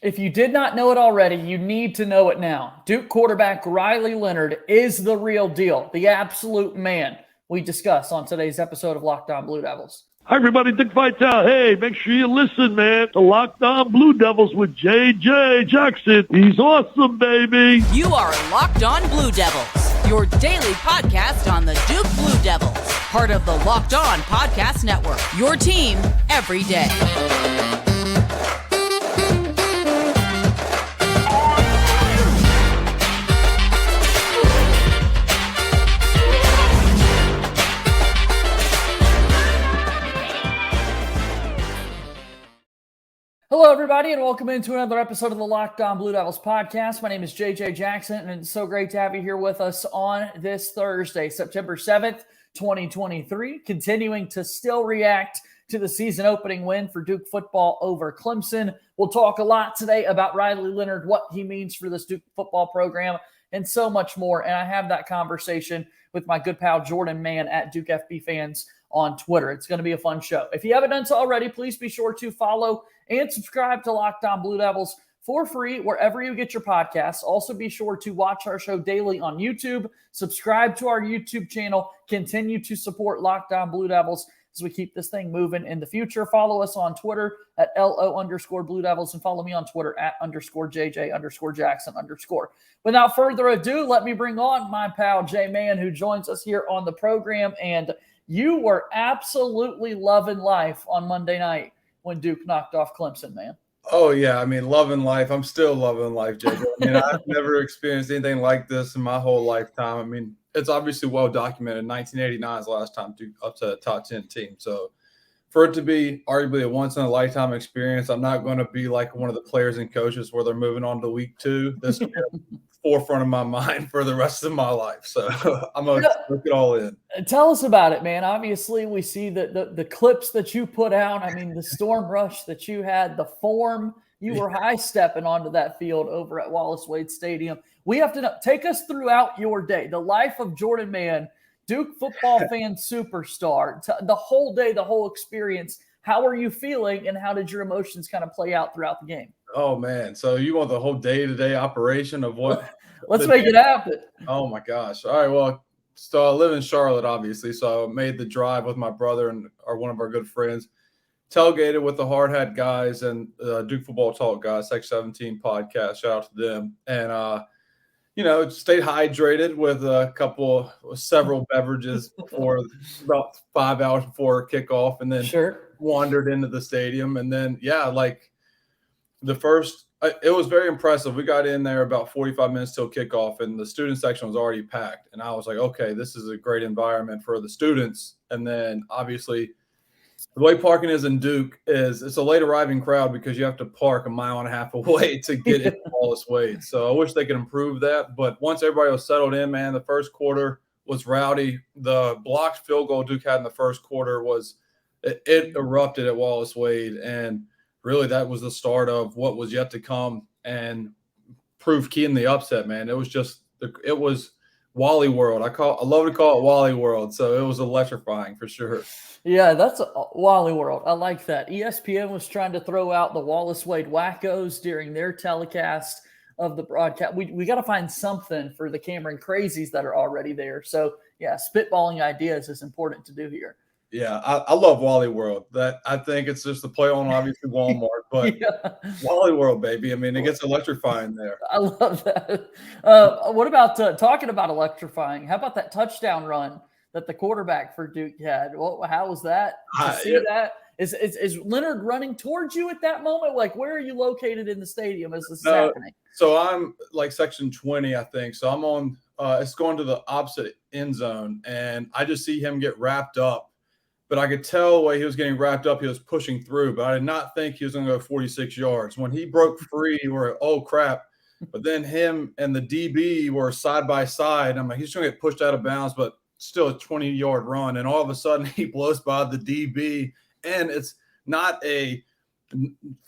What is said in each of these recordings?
If you did not know it already, you need to know it now. Duke quarterback Riley Leonard is the real deal, the absolute man. We discuss on today's episode of Locked On Blue Devils. Hi, everybody. Dick Vitale. Hey, make sure you listen, man, to Locked On Blue Devils with J.J. Jackson. He's awesome, baby. You are Locked On Blue Devils, your daily podcast on the Duke Blue Devils, part of the Locked On Podcast Network, your team every day. Hello, everybody, and welcome into another episode of the Locked On Blue Devils podcast. My name is JJ Jackson, and it's so great to have you here with us on this Thursday, September 7th, 2023, continuing to still react to the season opening win for Duke football over Clemson. We'll talk a lot today about Riley Leonard, what he means for this Duke football program, and so much more. And I have that conversation with my good pal Jordan Mann at Duke FB Fans on Twitter. It's going to be a fun show. If you haven't done so already, please be sure to follow and subscribe to Locked On Blue Devils for free wherever you get your podcasts. Also, be sure to watch our show daily on YouTube. Subscribe to our YouTube channel. Continue to support Locked On Blue Devils as we keep this thing moving in the future. Follow us on Twitter at LO_Blue Devils and follow me on Twitter at _JJ_Jackson_. Without further ado, let me bring on my pal J Man, who joins us here on the program. And you were absolutely loving life on Monday night when Duke knocked off Clemson, man. Oh, yeah. I mean, loving life. I'm still loving life, Jacob. I mean, I've never experienced anything like this in my whole lifetime. I mean, it's obviously well documented. 1989 is the last time Duke upset a top 10 team. So for it to be arguably a once-in-a-lifetime experience, I'm not going to be like one of the players and coaches where they're moving on to week 2. This will be forefront of my mind for the rest of my life. So I'm going to look it all in. Tell us about it, man. Obviously, we see the clips that you put out. I mean, the storm rush that you had, the form. You were high-stepping onto that field over at Wallace Wade Stadium. We have to know, take us throughout your day, the life of Jordan Mann, Duke football fan superstar, the whole day, the whole experience. How are you feeling, and how did your emotions kind of play out throughout the game? Oh, man. So you want the whole day-to-day operation of what? Let's make it happen. Oh, my gosh. All right, well, so I live in Charlotte, obviously, so I made the drive with my brother and one of our good friends, tailgated with the Hard Hat guys and Duke Football Talk guys, Section 17 podcast. Shout out to them. And, stayed hydrated with several beverages before about 5 hours before kickoff, and then wandered into the stadium. And then, it was very impressive. We got in there about 45 minutes till kickoff, and the student section was already packed. And I was like, okay, this is a great environment for the students. And then obviously the way parking is in Duke is it's a late arriving crowd because you have to park 1.5 miles away to get into Wallace Wade. So I wish they could improve that. But once everybody was settled in, man, the first quarter was rowdy. The blocked field goal Duke had in the first quarter it erupted at Wallace Wade. And really, that was the start of what was yet to come and proved key in the upset, man. It was Wally World. I love to call it Wally World. So it was electrifying for sure. Yeah, that's Wally World. I like that. ESPN was trying to throw out the Wallace Wade wackos during their telecast of the broadcast. We got to find something for the Cameron crazies that are already there. So, yeah, spitballing ideas is important to do here. Yeah, I love Wally World. That I think it's just a play on obviously Walmart, but Wally World, baby. I mean, it gets electrifying there. I love that. What about talking about electrifying? How about that touchdown run that the quarterback for Duke had? How was that? That? Is Leonard running towards you at that moment? Like, where are you located in the stadium as this is happening? So I'm like section 20, I think. So I'm on. It's going to the opposite end zone, and I just see him get wrapped up. But I could tell the way he was getting wrapped up, he was pushing through. But I did not think he was going to go 46 yards. When he broke free, we were, oh, crap. But then him and the DB were side by side. I'm like, he's going to get pushed out of bounds, but still a 20-yard run. And all of a sudden, he blows by the DB. And it's not a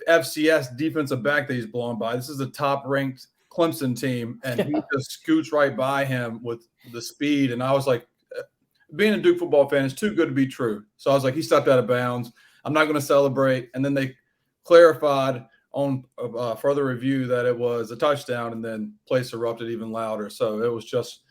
FCS defensive back that he's blown by. This is a top-ranked Clemson team. And he just scoots right by him with the speed. And I was like, being a Duke football fan is too good to be true. So I was like, he stepped out of bounds. I'm not going to celebrate. And then they clarified on further review that it was a touchdown, and then place erupted even louder. So it was just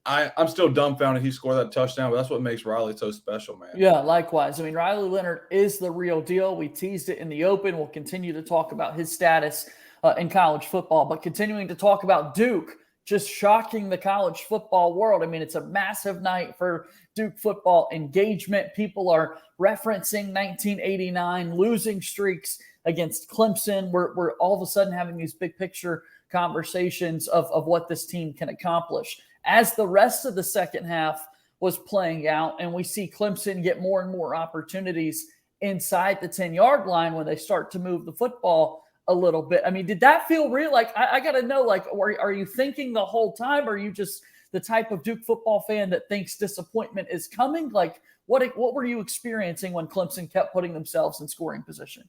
I'm still dumbfounded he scored that touchdown, but that's what makes Riley so special, man. Yeah, likewise. I mean, Riley Leonard is the real deal. We teased it in the open. We'll continue to talk about his status in college football, but continuing to talk about Duke just shocking the college football world. I mean, it's a massive night for Duke football engagement. People are referencing 1989 losing streaks against Clemson. We're all of a sudden having these big picture conversations of what this team can accomplish. As the rest of the second half was playing out, and we see Clemson get more and more opportunities inside the 10-yard line when they start to move the football a little bit. I mean, did that feel real? Like, I got to know, like, are you thinking the whole time? Or are you just the type of Duke football fan that thinks disappointment is coming? Like, what were you experiencing when Clemson kept putting themselves in scoring position?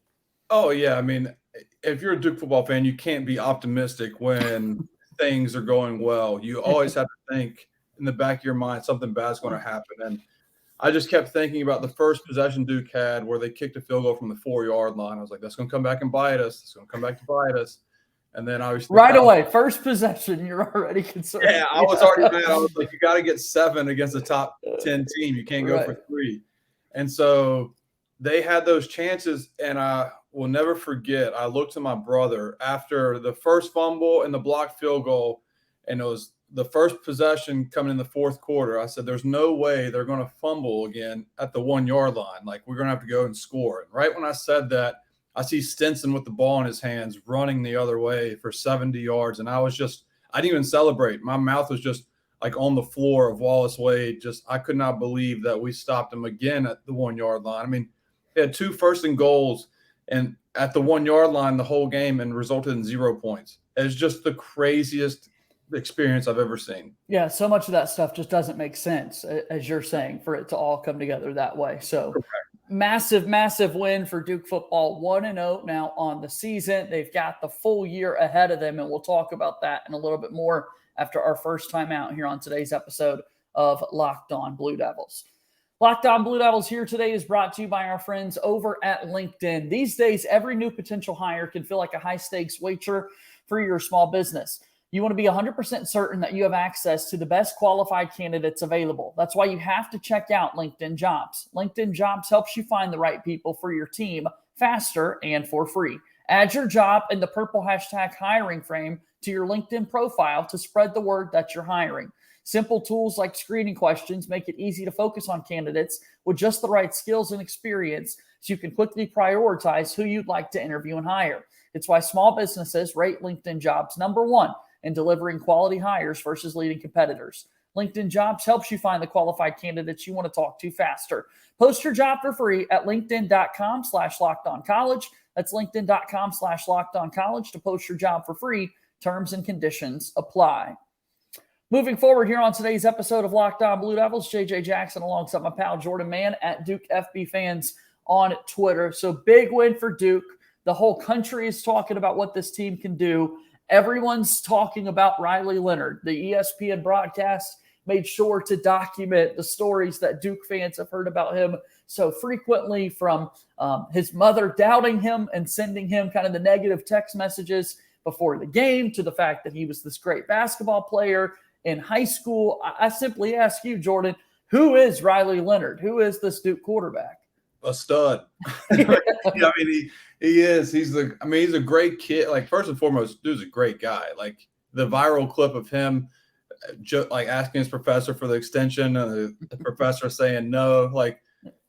Oh, yeah. I mean, if you're a Duke football fan, you can't be optimistic when things are going well. You always have to think in the back of your mind something bad's going to happen. And I just kept thinking about the first possession Duke had where they kicked a field goal from the 4-yard line. I was like, that's going to come back and bite us. It's going to come back to bite us. And then obviously right away, first possession, you're already concerned. Yeah, I was already mad. I was like, you got to get 7 against a top 10 team. You can't go for 3. And so they had those chances, and I will never forget, I looked to my brother after the first fumble and the blocked field goal, and it was the first possession coming in the fourth quarter. I said, there's no way they're going to fumble again at the 1-yard line. Like, we're going to have to go and score. And right when I said that, I see Stinson with the ball in his hands running the other way for 70 yards. And I didn't even celebrate. My mouth was just like on the floor of Wallace Wade. I could not believe that we stopped him again at the 1-yard line. I mean, they had 2 first and goals and at the 1-yard line the whole game and resulted in 0 points. It's just the craziest experience I've ever seen. Yeah, so much of that stuff just doesn't make sense, as you're saying, for it to all come together that way. So massive, massive win for Duke football, 1-0 now on the season. They've got the full year ahead of them, and we'll talk about that in a little bit more after our first time out here on today's episode of Locked On Blue Devils. Locked On Blue Devils here today is brought to you by our friends over at LinkedIn. These days, every new potential hire can feel like a high-stakes wager for your small business. You want to be 100% certain that you have access to the best qualified candidates available. That's why you have to check out LinkedIn Jobs. LinkedIn Jobs helps you find the right people for your team faster and for free. Add your job in the purple hashtag hiring frame to your LinkedIn profile to spread the word that you're hiring. Simple tools like screening questions make it easy to focus on candidates with just the right skills and experience so you can quickly prioritize who you'd like to interview and hire. It's why small businesses rate LinkedIn Jobs number 1 in delivering quality hires versus leading competitors. LinkedIn Jobs helps you find the qualified candidates you want to talk to faster. Post your job for free at linkedin.com/lockedoncollege. That's linkedin.com/lockedoncollege to post your job for free. Terms and conditions apply. Moving forward here on today's episode of Locked On Blue Devils, JJ Jackson alongside my pal Jordan Mann at Duke FB Fans on Twitter. So big win for Duke. The whole country is talking about what this team can do. Everyone's talking about Riley Leonard. The ESPN broadcast made sure to document the stories that Duke fans have heard about him so frequently, from his mother doubting him and sending him kind of the negative text messages before the game to the fact that he was this great basketball player in high school. I simply ask you, Jordan, who is Riley Leonard? Who is this Duke quarterback? A stud. I mean, he is. He's a great kid. Like, first and foremost, dude's a great guy. Like, the viral clip of him like asking his professor for the extension and the professor saying no. Like,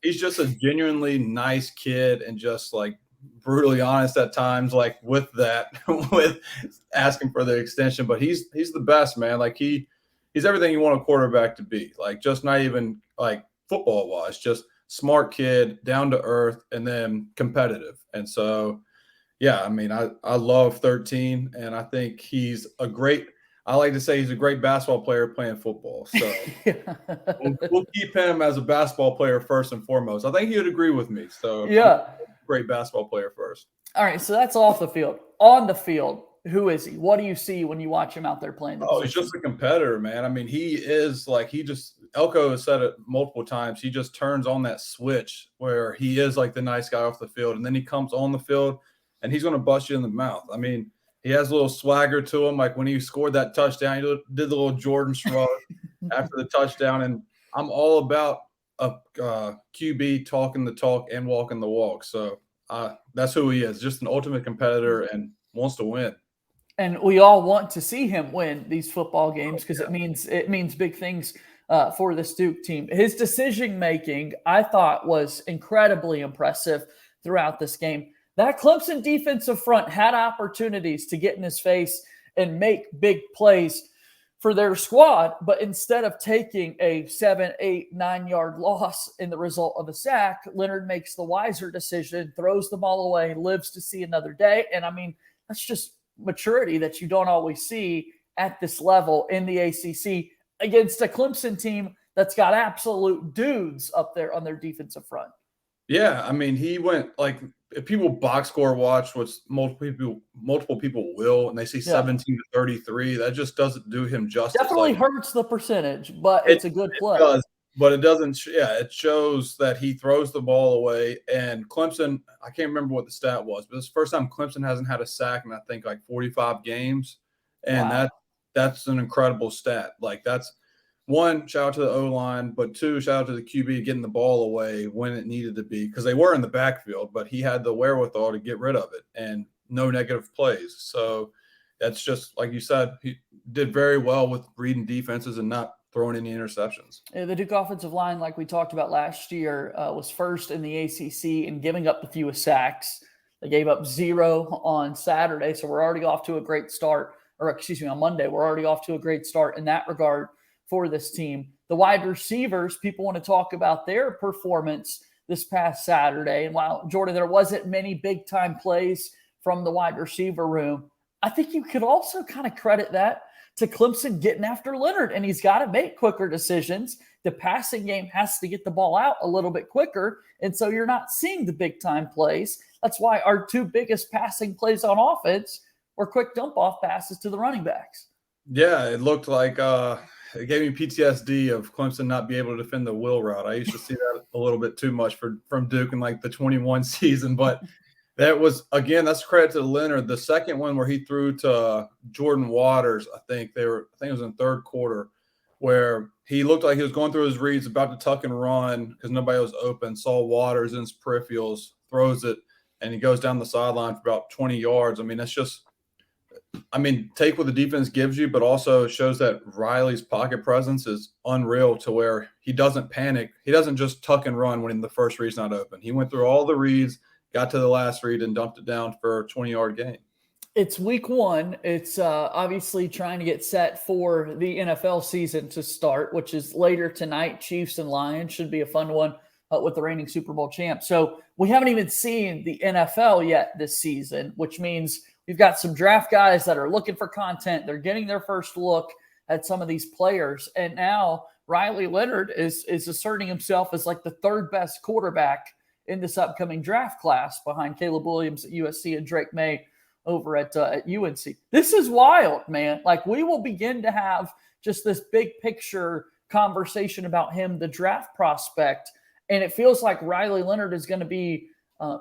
he's just a genuinely nice kid and just like brutally honest at times, like with asking for the extension. But he's the best, man. Like, he's everything you want a quarterback to be. Like, just not even like football wise, just smart kid, down to earth, and then competitive. And so, yeah, I mean, I love 13, and I think I like to say he's a great basketball player playing football. So we'll keep him as a basketball player first and foremost. I think he would agree with me. So yeah, great basketball player first. All right, so that's off the field. On the field, who is he? What do you see when you watch him out there playing? He's just a competitor, man. I mean, he is like, Elko has said it multiple times. He just turns on that switch where he is like the nice guy off the field, and then he comes on the field and he's going to bust you in the mouth. I mean, he has a little swagger to him. Like when he scored that touchdown, he did the little Jordan shrug after the touchdown. And I'm all about a QB talking the talk and walking the walk. So that's who he is, just an ultimate competitor and wants to win. And we all want to see him win these football games because it means big things for this Duke team. His decision-making, I thought, was incredibly impressive throughout this game. That Clemson defensive front had opportunities to get in his face and make big plays for their squad, but instead of taking a 7, 8, 9-yard loss in the result of a sack, Leonard makes the wiser decision, throws the ball away, lives to see another day. And, I mean, that's just maturity that you don't always see at this level in the ACC against a Clemson team that's got absolute dudes up there on their defensive front. Yeah, I mean, he went like if people box score watch, which multiple people will, and they see 17-33, that just doesn't do him justice. Definitely hurts the percentage, but it's a good play. It does, but it doesn't. Yeah, it shows that he throws the ball away. And Clemson, I can't remember what the stat was, but it's the first time Clemson hasn't had a sack in I think like 45 games, and that's an incredible stat. Like that's. One, shout out to the O-line, but two, shout out to the QB getting the ball away when it needed to be because they were in the backfield, but he had the wherewithal to get rid of it and no negative plays. So that's just, like you said, he did very well with reading defenses and not throwing any interceptions. The Duke offensive line, like we talked about last year, was first in the ACC in giving up the fewest sacks. They gave up 0 on Saturday, so we're already off to a great start. On Monday, we're already off to a great start in that regard for this team. The wide receivers, people want to talk about their performance this past Saturday. And while, Jordan, there wasn't many big-time plays from the wide receiver room, I think you could also kind of credit that to Clemson getting after Leonard, and he's got to make quicker decisions. The passing game has to get the ball out a little bit quicker, and so you're not seeing the big-time plays. That's why our 2 biggest passing plays on offense were quick dump-off passes to the running backs. Yeah, it looked like it gave me PTSD of Clemson not be able to defend the wheel route. I used to see that a little bit too much from Duke in like the 21 season, but that was, again, that's credit to Leonard. The second one where he threw to Jordan Waters, I think it was in the third quarter, where he looked like he was going through his reads, about to tuck and run because nobody was open, saw Waters in his peripherals, throws it, and he goes down the sideline for about 20 yards. I mean, that's just – take what the defense gives you, but also shows that Riley's pocket presence is unreal to where he doesn't panic. He doesn't just tuck and run when the first read's not open. He went through all the reads, got to the last read, and dumped it down for a 20-yard gain. It's week 1. It's obviously trying to get set for the NFL season to start, which is later tonight. Chiefs and Lions should be a fun one with the reigning Super Bowl champ. So we haven't even seen the NFL yet this season, which means we've got some draft guys that are looking for content. They're getting their first look at some of these players. And now Riley Leonard is asserting himself as like the 3rd best quarterback in this upcoming draft class behind Caleb Williams at USC and Drake May over at UNC. This is wild, man. Like we will begin to have just this big picture conversation about him, the draft prospect. And it feels like Riley Leonard is going to be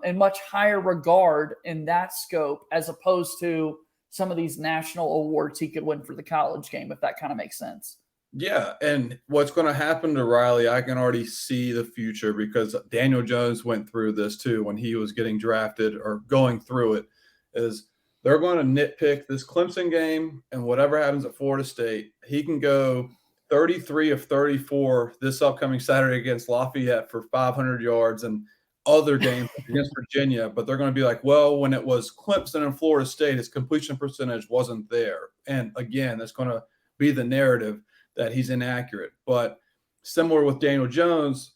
in much higher regard in that scope as opposed to some of these national awards he could win for the college game, if that kind of makes sense. Yeah, and what's going to happen to Riley, I can already see the future because Daniel Jones went through this too when he was getting drafted or going through it, is they're going to nitpick this Clemson game and whatever happens at Florida State. He can go 33 of 34 this upcoming Saturday against Lafayette for 500 yards and other games against Virginia, but they're going to be like, well, when it was Clemson and Florida State, his completion percentage wasn't there. And again, that's going to be the narrative that he's inaccurate. But similar with Daniel Jones,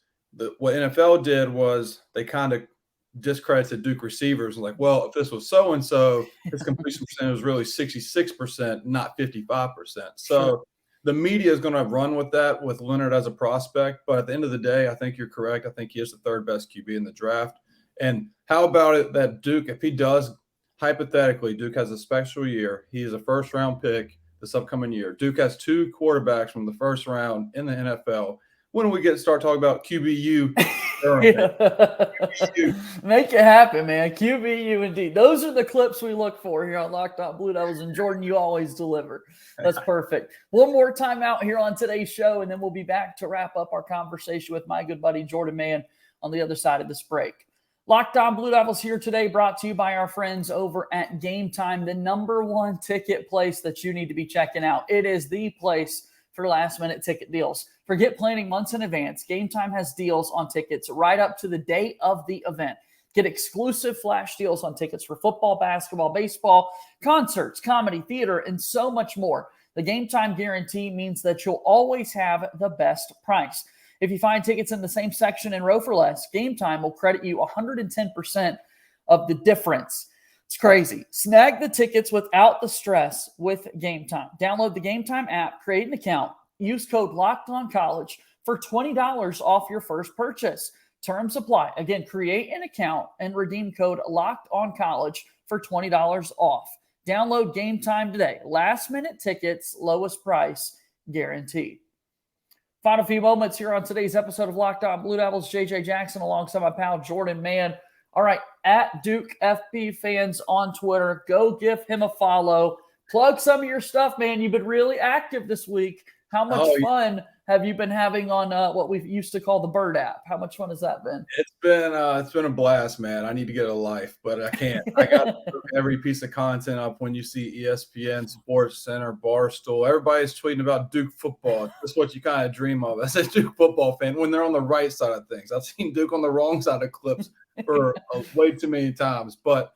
what NFL did was they kind of discredited Duke receivers and like, well, if this was so-and-so, his completion percentage was really 66%, not 55%. So the media is going to run with that with Leonard as a prospect. But at the end of the day, I think you're correct. I think he is the 3rd best QB in the draft. And how about it that Duke, if he does, hypothetically, Duke has a special year, he is a first-round pick this upcoming year. Duke has 2 quarterbacks from the first round in the NFL. When do we start talking about QBU Make it happen, man. QBU indeed. Those are the clips we look for here on Locked On Blue Devils. And Jordan, you always deliver. That's perfect. One more time out here on today's show, and then we'll be back to wrap up our conversation with my good buddy Jordan Mann on the other side of this break. Locked On Blue Devils here today, brought to you by our friends over at Gametime, the #1 ticket place that you need to be checking out. It is the place for last-minute ticket deals. Forget planning months in advance. Gametime has deals on tickets right up to the day of the event. Get exclusive flash deals on tickets for football, basketball, baseball, concerts, comedy, theater, and so much more. The Gametime guarantee means that you'll always have the best price. If you find tickets in the same section and row for less, Gametime will credit you 110% of the difference. It's crazy. Snag the tickets without the stress with Gametime. Download the Gametime app, create an account, use code LOCKEDONCollege for $20 off your first purchase. Terms apply. Again, create an account and redeem code LOCKEDONCollege for $20 off. Download Gametime today. Last minute tickets, lowest price guaranteed. Final few moments here on today's episode of Locked On Blue Devils. JJ Jackson alongside my pal Jordan Mann. All right, at Duke FB fans on Twitter, go give him a follow. Plug some of your stuff, man. You've been really active this week. How much fun have you been having on what we used to call the Bird app? How much fun has that been? It's been a blast, man. I need to get a life, but I can't. I got every piece of content up. When you see ESPN, Sports Center, Barstool, everybody's tweeting about Duke football. That's what you kind of dream of as a Duke football fan when they're on the right side of things. I've seen Duke on the wrong side of clips for way too many times. But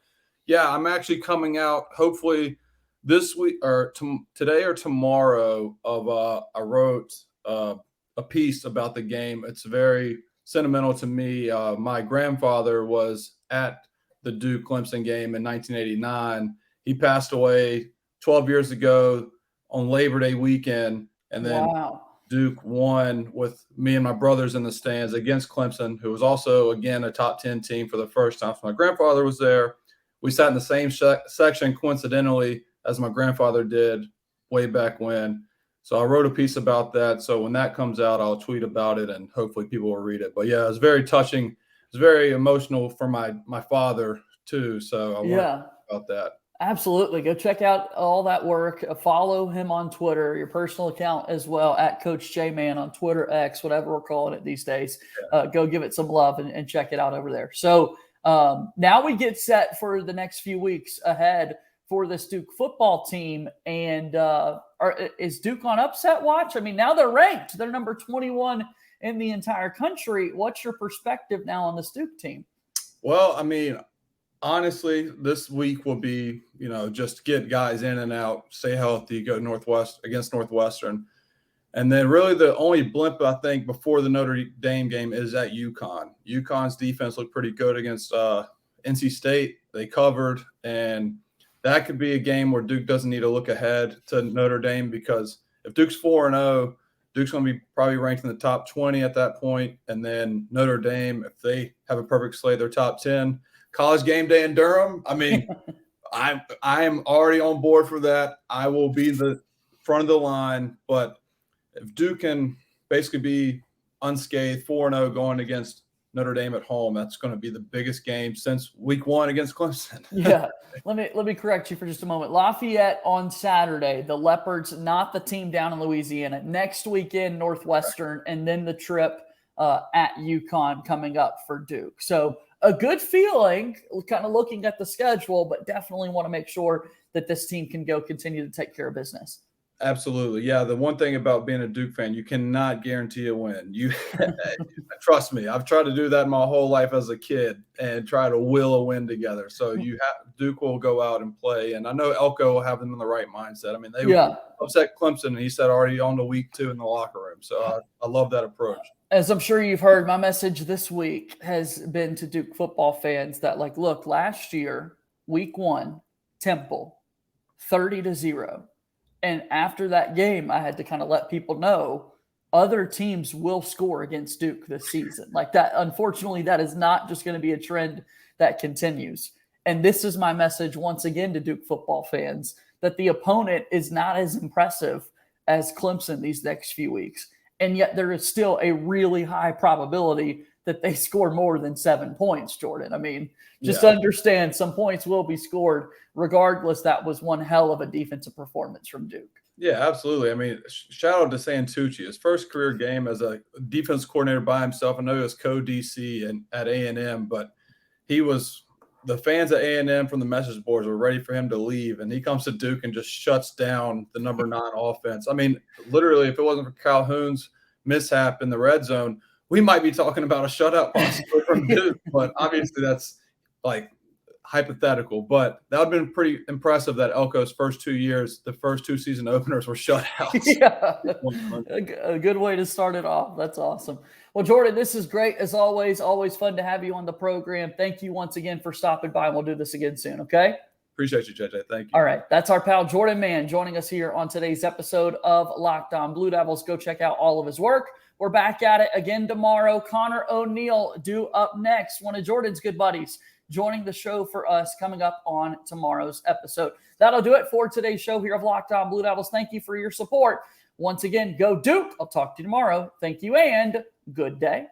yeah, I'm actually coming out hopefully this week or today or tomorrow I wrote a piece about the game. It's very sentimental to me. My grandfather was at the Duke Clemson game in 1989. He passed away 12 years ago on Labor Day weekend. And then Duke won with me and my brothers in the stands against Clemson, who was also, again, a top 10 team for the first time. So my grandfather was there. We sat in the same section, coincidentally, as my grandfather did way back when. So I wrote a piece about that. So when that comes out, I'll tweet about it and hopefully people will read it. But yeah, it's very touching. It's very emotional for my father too. So I want to talk about that. Absolutely. Go check out all that work. Follow him on Twitter, your personal account as well, at Coach J Man on Twitter, X, whatever we're calling it these days. Go give it some love and check it out over there. So now we get set for the next few weeks ahead for this Duke football team. And is Duke on upset watch? I mean, now they're ranked. They're number 21 in the entire country. What's your perspective now on this Duke team? Well, I mean, honestly, this week will be, just get guys in and out, stay healthy, go against Northwestern. And then really the only blimp, I think, before the Notre Dame game is at UConn. UConn's defense looked pretty good against NC State. They covered, and that could be a game where Duke doesn't need to look ahead to Notre Dame, because if Duke's 4-0, Duke's going to be probably ranked in the top 20 at that point. And then Notre Dame, if they have a perfect slate, they're top 10. College game day in Durham. I mean, I am already on board for that. I will be the front of the line. But if Duke can basically be unscathed, 4-0 going against Notre Dame at home, that's going to be the biggest game since week 1 against Clemson. Yeah. Let me correct you for just a moment. Lafayette on Saturday, the Leopards, not the team down in Louisiana. Next weekend, Northwestern, and then the trip at UConn coming up for Duke. So a good feeling, kind of looking at the schedule, but definitely want to make sure that this team can continue to take care of business. Absolutely. Yeah. The one thing about being a Duke fan, you cannot guarantee a win. Trust me, I've tried to do that my whole life as a kid and try to will a win together. So Duke will go out and play. And I know Elko will have them in the right mindset. I mean, they upset Clemson, and he said already on to week 2 in the locker room. So I love that approach. As I'm sure you've heard, my message this week has been to Duke football fans that, look, last year, week 1, Temple, 30-0. And after that game, I had to kind of let people know other teams will score against Duke this season. That, unfortunately, that is not just going to be a trend that continues. And this is my message once again to Duke football fans, that the opponent is not as impressive as Clemson these next few weeks. And yet there is still a really high probability that they score more than 7 points, Jordan. I mean, just Yeah. understand some points will be scored regardless. That was one hell of a defensive performance from Duke. Yeah, absolutely. I mean, shout out to Santucci. His first career game as a defense coordinator by himself. I know he was co-DC and at A&M, but he was the fans at A&M from the message boards were ready for him to leave, and he comes to Duke and just shuts down the number 9 offense. I mean, literally, if it wasn't for Calhoun's mishap in the red zone, we might be talking about a shutout possibly from Duke, but obviously that's like hypothetical. But that would have been pretty impressive that Elko's first 2 years, the first 2 season openers were shutouts. Yeah, a good way to start it off. That's awesome. Well, Jordan, this is great as always. Always fun to have you on the program. Thank you once again for stopping by. We'll do this again soon, okay? Appreciate you, JJ. Thank you. All right. That's our pal Jordan Mann joining us here on today's episode of Locked On Blue Devils. Go check out all of his work. We're back at it again tomorrow. Connor O'Neill due up next, one of Jordan's good buddies, joining the show for us coming up on tomorrow's episode. That'll do it for today's show here of Locked On Blue Devils. Thank you for your support. Once again, go Duke. I'll talk to you tomorrow. Thank you and good day.